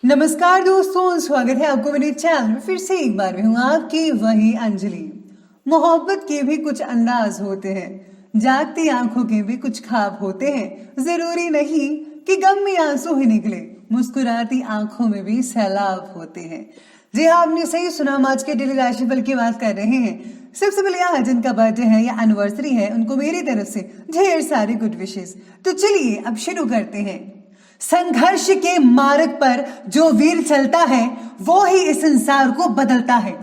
नमस्कार दोस्तों, स्वागत है आपको मेरे चैनल में। फिर से एक बार मैं हूँ आपकी वही अंजलि। मोहब्बत के भी कुछ अंदाज होते हैं, जागती आंखों के भी कुछ ख्वाब होते हैं। जरूरी नहीं कि गम में आंसू ही निकले, मुस्कुराती आंखों में भी सैलाब होते हैं। जी हाँ, आपने सही सुना। हम आज के डेली राशिफल की बात कर रहे हैं। सबसे पहले आज जिनका बर्थडे है या एनिवर्सरी है, उनको मेरी तरफ से ढेर सारी गुड विशेष। तो चलिए अब शुरू करते हैं। संघर्ष के मार्ग पर जो वीर चलता है वो ही इस संसार को बदलता है।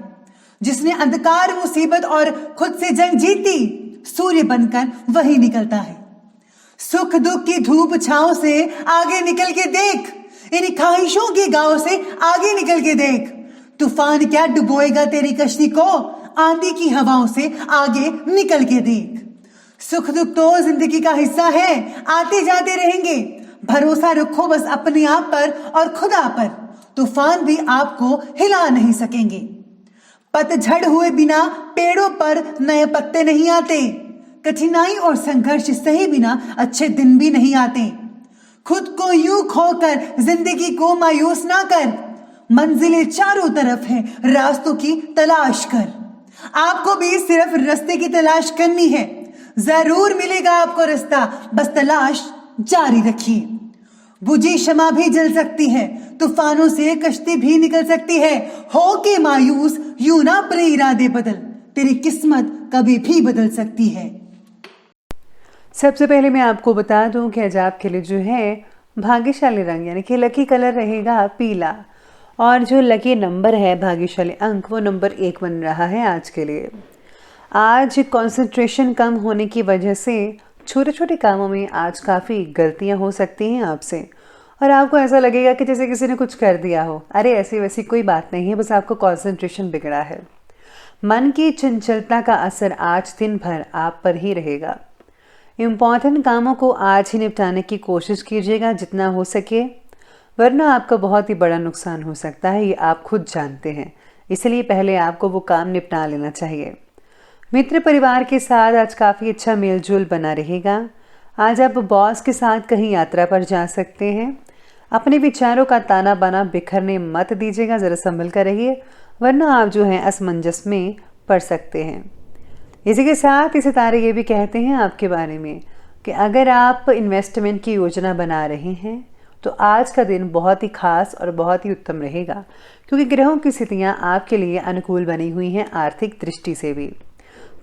जिसने अंधकार, मुसीबत और खुद से जंग जीती, सूर्य बनकर वही निकलता है। सुख दुख की धूप छांव से आगे निकल के देख, इन ख्वाहिशों के गांव से आगे निकल के देख। तूफान क्या डुबोएगा तेरी कश्ती को, आंधी की हवाओं से आगे निकल के देख। सुख दुख तो जिंदगी का हिस्सा है, आते जाते रहेंगे। भरोसा रखो बस अपने आप पर और खुदा पर, तूफान भी आपको हिला नहीं सकेंगे। पतझड़ हुए बिना पेड़ों पर नए पत्ते नहीं आते, कठिनाई और संघर्ष सहे बिना अच्छे दिन भी नहीं आते। खुद को यूं खोकर जिंदगी को मायूस ना कर, मंजिलें चारों तरफ है, रास्तों की तलाश कर। आपको भी सिर्फ रास्ते की तलाश करनी है, जरूर मिलेगा आपको रास्ता, बस तलाश जारी रखिए। बुझी शमा भी जल सकती है, तूफानों से कश्ती भी निकल सकती है। हो के मायूस यूं ना अपने इरादे बदल, तेरी किस्मत कभी भी बदल सकती है। सबसे पहले मैं आपको बता दूं कि आज आपके लिए जो है भाग्यशाली रंग यानी कि लकी कलर रहेगा पीला, और जो लकी नंबर है, भाग्यशाली अंक, वो नंबर 1 बन रहा है आज के लिए। आज कंसंट्रेशन कम होने की वजह से छोटे छोटे कामों में आज काफ़ी गलतियां हो सकती हैं आपसे, और आपको ऐसा लगेगा कि जैसे किसी ने कुछ कर दिया हो। अरे ऐसी वैसी कोई बात नहीं है, बस आपको कंसंट्रेशन बिगड़ा है। मन की चंचलता का असर आज दिन भर आप पर ही रहेगा। इम्पॉर्टेंट कामों को आज ही निपटाने की कोशिश कीजिएगा जितना हो सके, वरना आपका बहुत ही बड़ा नुकसान हो सकता है, ये आप खुद जानते हैं। इसलिए पहले आपको वो काम निपटा लेना चाहिए। मित्र परिवार के साथ आज काफ़ी अच्छा मेलजोल बना रहेगा। आज आप बॉस के साथ कहीं यात्रा पर जा सकते हैं। अपने विचारों का ताना बाना बिखरने मत दीजिएगा, ज़रा संभल कर रहिए, वरना आप जो हैं असमंजस में पड़ सकते हैं। इसी के साथ इस सितारे ये भी कहते हैं आपके बारे में कि अगर आप इन्वेस्टमेंट की योजना बना रहे हैं तो आज का दिन बहुत ही खास और बहुत ही उत्तम रहेगा, क्योंकि ग्रहों की स्थितियाँ आपके लिए अनुकूल बनी हुई हैं आर्थिक दृष्टि से भी।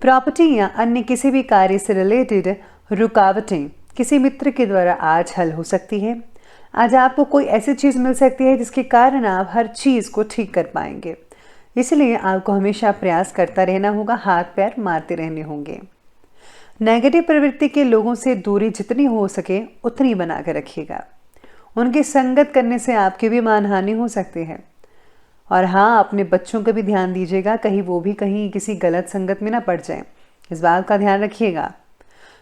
प्रॉपर्टी या अन्य किसी भी कार्य से रिलेटेड रुकावटें किसी मित्र के द्वारा आज हल हो सकती है। आज आपको कोई ऐसी चीज़ मिल सकती है जिसके कारण आप हर चीज़ को ठीक कर पाएंगे, इसलिए आपको हमेशा प्रयास करता रहना होगा, हाथ पैर मारते रहने होंगे। नेगेटिव प्रवृत्ति के लोगों से दूरी जितनी हो सके उतनी बना कर रखिएगा। उनकी संगत करने से आपकी भी मानहानि हो सकती है। और हाँ, अपने बच्चों का भी ध्यान दीजिएगा, कहीं वो भी कहीं किसी गलत संगत में ना पड़ जाएं, इस बात का ध्यान रखिएगा।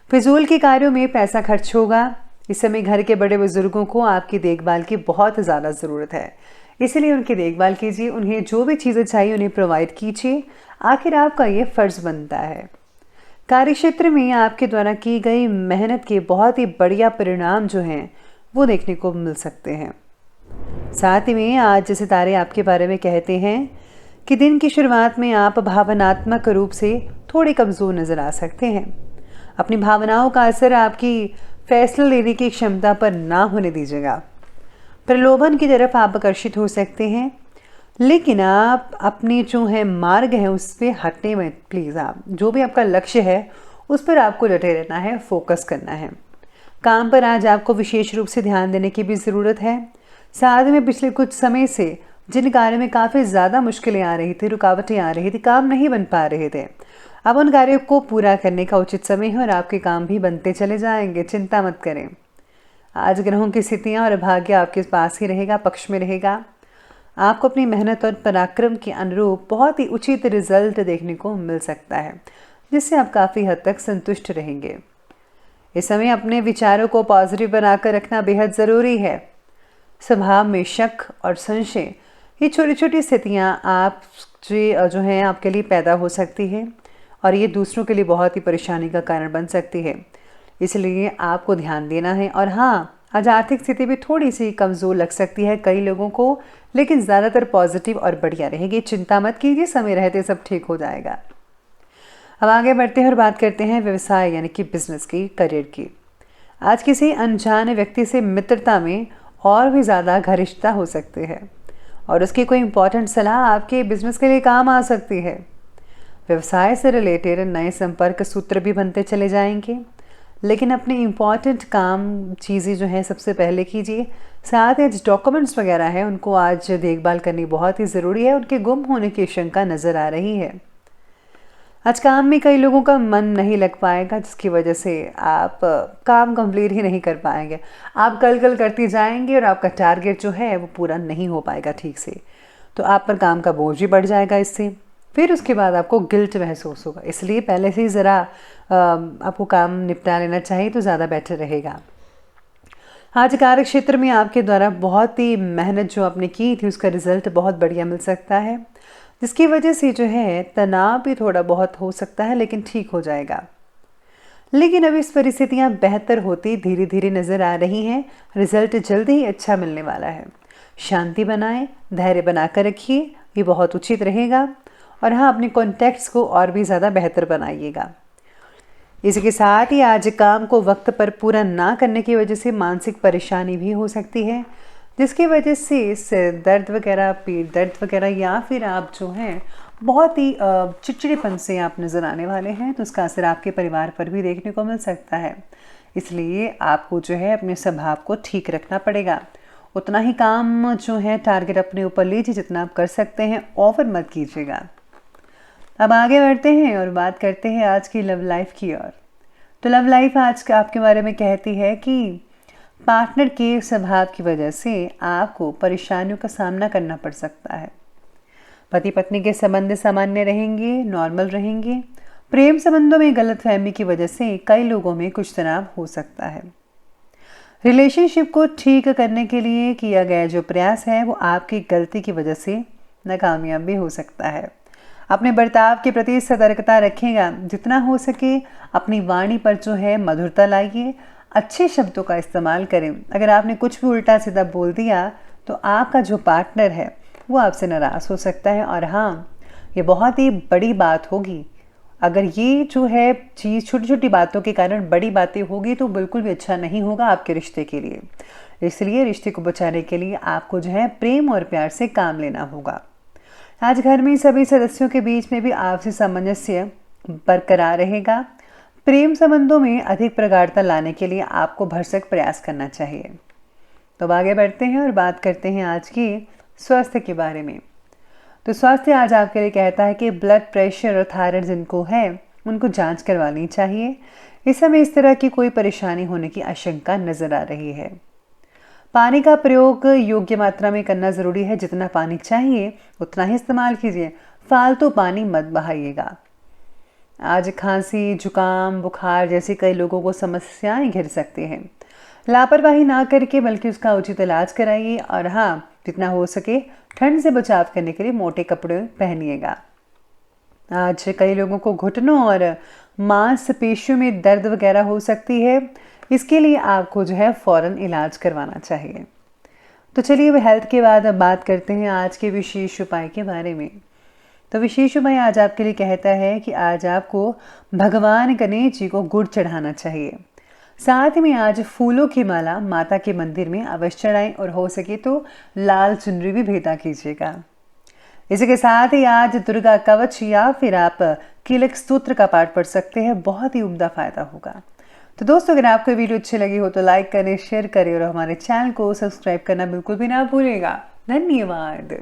फिजूल के कार्यों में पैसा खर्च होगा। इस समय घर के बड़े बुजुर्गों को आपकी देखभाल की बहुत ज़्यादा ज़रूरत है, इसलिए उनकी देखभाल कीजिए, उन्हें जो भी चीज़ें चाहिए उन्हें प्रोवाइड कीजिए, आखिर आपका ये फ़र्ज़ बनता है। कार्यक्षेत्र में आपके द्वारा की गई मेहनत के बहुत ही बढ़िया परिणाम जो हैं वो देखने को मिल सकते हैं। साथ ही में आज सितारे आपके बारे में कहते हैं कि दिन की शुरुआत में आप भावनात्मक रूप से थोड़े कमज़ोर नज़र आ सकते हैं। अपनी भावनाओं का असर आपकी फैसला लेने की क्षमता पर ना होने दीजिएगा। प्रलोभन की तरफ आप आकर्षित हो सकते हैं, लेकिन आप अपनी जो है मार्ग है उस पर हटने में प्लीज़। आप जो भी आपका लक्ष्य है उस पर आपको डटे रहना है, फोकस करना है। काम पर आज आपको विशेष रूप से ध्यान देने की भी ज़रूरत है। साथ में पिछले कुछ समय से जिन कार्यों में काफ़ी ज़्यादा मुश्किलें आ रही थी, रुकावटें आ रही थी, काम नहीं बन पा रहे थे, अब उन कार्यों को पूरा करने का उचित समय है और आपके काम भी बनते चले जाएंगे, चिंता मत करें। आज ग्रहों की स्थितियाँ और भाग्य आपके पास ही रहेगा, पक्ष में रहेगा। आपको अपनी मेहनत और पराक्रम के अनुरूप बहुत ही उचित रिजल्ट देखने को मिल सकता है, जिससे आप काफ़ी हद तक संतुष्ट रहेंगे। इस समय अपने विचारों को पॉजिटिव बनाकर रखना बेहद ज़रूरी है। स्वभाव में शक और संशय, ये छोटी छोटी स्थितियाँ आप जो हैं आपके लिए पैदा हो सकती है, और ये दूसरों के लिए बहुत ही परेशानी का कारण बन सकती है। इसलिए आपको ध्यान देना है। और हाँ, आज आर्थिक स्थिति भी थोड़ी सी कमज़ोर लग सकती है कई लोगों को, लेकिन ज़्यादातर पॉजिटिव और बढ़िया रहेगी। चिंता मत कीजिए, समय रहते सब ठीक हो जाएगा। अब आगे बढ़ते हैं और बात करते हैं व्यवसाय यानी कि बिजनेस की, करियर की। आज किसी अनजाने व्यक्ति से मित्रता में और भी ज़्यादा घनिष्ठता हो सकती है और उसकी कोई इंपॉर्टेंट सलाह आपके बिजनेस के लिए काम आ सकती है। व्यवसाय से रिलेटेड नए संपर्क सूत्र भी बनते चले जाएंगे, लेकिन अपने इम्पॉर्टेंट काम चीज़ें जो हैं सबसे पहले कीजिए। साथ ही जो डॉक्यूमेंट्स वगैरह हैं उनको आज देखभाल करनी बहुत ही ज़रूरी है। उनके गुम होने की आशंका नज़र आ रही है। आज काम में कई लोगों का मन नहीं लग पाएगा, जिसकी वजह से आप काम कंप्लीट ही नहीं कर पाएंगे। आप कल करते जाएंगे और आपका टारगेट जो है वो पूरा नहीं हो पाएगा ठीक से, तो आप पर काम का बोझ भी बढ़ जाएगा इससे। फिर उसके बाद आपको गिल्ट महसूस होगा, इसलिए पहले से ही ज़रा आपको काम निपटा लेना चाहिए तो ज़्यादा बेटर रहेगा। आज कार्य क्षेत्र में आपके द्वारा बहुत ही मेहनत जो आपने की थी उसका रिजल्ट बहुत बढ़िया मिल सकता है, जिसकी वजह से जो है तनाव भी थोड़ा बहुत हो सकता है, लेकिन ठीक हो जाएगा। लेकिन अब इस परिस्थितियां बेहतर होती धीरे धीरे नज़र आ रही हैं। रिजल्ट जल्दी ही अच्छा मिलने वाला है। शांति बनाएं, धैर्य बनाकर रखिए, ये बहुत उचित रहेगा। और हाँ, अपने कॉन्टैक्ट्स को और भी ज़्यादा बेहतर बनाइएगा। इसके साथ ही आज काम को वक्त पर पूरा ना करने की वजह से मानसिक परेशानी भी हो सकती है, जिसकी वजह से सिर दर्द वगैरह, पेट दर्द वगैरह, या फिर आप जो हैं बहुत ही चिड़चिड़ेपन से आप नज़र आने वाले हैं, तो उसका असर आपके परिवार पर भी देखने को मिल सकता है। इसलिए आपको जो है अपने स्वभाव को ठीक रखना पड़ेगा। उतना ही काम जो है टारगेट अपने ऊपर लीजिए जितना आप कर सकते हैं, ओवर मत कीजिएगा। अब आगे बढ़ते हैं और बात करते हैं आज की लव लाइफ की ओर। तो लव लाइफ आज आपके बारे में कहती है कि पार्टनर के स्वभाव की वजह से आपको परेशानियों का सामना करना पड़ सकता है। पति पत्नी के संबंध सामान्य रहेंगे, नॉर्मल रहेंगे। प्रेम संबंधों में गलतफहमी की वजह से कई लोगों में कुछ तनाव हो सकता है। रिलेशनशिप को ठीक करने के लिए किया गया जो प्रयास है वो आपकी गलती की वजह से नाकामयाब भी हो सकता है। अपने बर्ताव के प्रति सतर्कता रखिएगा। जितना हो सके अपनी वाणी पर जो है मधुरता लाइए, अच्छे शब्दों का इस्तेमाल करें। अगर आपने कुछ भी उल्टा सीधा बोल दिया तो आपका जो पार्टनर है वो आपसे नाराज़ हो सकता है। और हाँ, ये बहुत ही बड़ी बात होगी। अगर ये जो है चीज़ छोटी छोटी बातों के कारण बड़ी बातें होगी तो बिल्कुल भी अच्छा नहीं होगा आपके रिश्ते के लिए। इसलिए रिश्ते को बचाने के लिए आपको जो है प्रेम और प्यार से काम लेना होगा। आज घर में सभी सदस्यों के बीच में भी आपसी सामंजस्य बरकरार रहेगा। प्रेम संबंधों में अधिक प्रगाढ़ता लाने के लिए आपको भरसक प्रयास करना चाहिए। तो आगे बढ़ते हैं और बात करते हैं आज की स्वास्थ्य के बारे में। तो स्वास्थ्य आज आपके लिए कहता है कि ब्लड प्रेशर और थायराइड जिनको है उनको जांच करवानी चाहिए। इस समय इस तरह की कोई परेशानी होने की आशंका नजर आ रही है। पानी का प्रयोग योग्य मात्रा में करना ज़रूरी है। जितना पानी चाहिए उतना ही इस्तेमाल कीजिए, फालतू पानी मत बहाइएगा। आज खांसी, जुकाम, बुखार जैसी कई लोगों को समस्याएं घिर सकती हैं। लापरवाही ना करके बल्कि उसका उचित इलाज कराइए। और हाँ, जितना हो सके ठंड से बचाव करने के लिए मोटे कपड़े पहनिएगा। आज कई लोगों को घुटनों और मांसपेशियों में दर्द वगैरह हो सकती है। इसके लिए आपको जो है फ़ौरन इलाज करवाना चाहिए। तो चलिए अब हेल्थ के बाद अब बात करते हैं आज के विशेष उपाय के बारे में। तो विशेष उपाय आज आपके लिए कहता है कि आज आपको भगवान गणेश जी को गुड़ चढ़ाना चाहिए। साथ में आज फूलों की माला माता के मंदिर में अवश्य चढ़ाएं और हो सके तो लाल चुनरी भी भेंटा कीजिएगा। इसी के साथ ही आज दुर्गा कवच या फिर आप कीलक स्तोत्र का पाठ पढ़ सकते हैं। बहुत ही उम्दा फायदा होगा। तो दोस्तों, अगर आपको वीडियो अच्छी लगी हो तो लाइक करें, शेयर करें और हमारे चैनल को सब्सक्राइब करना बिल्कुल भी ना भूलिएगा। धन्यवाद।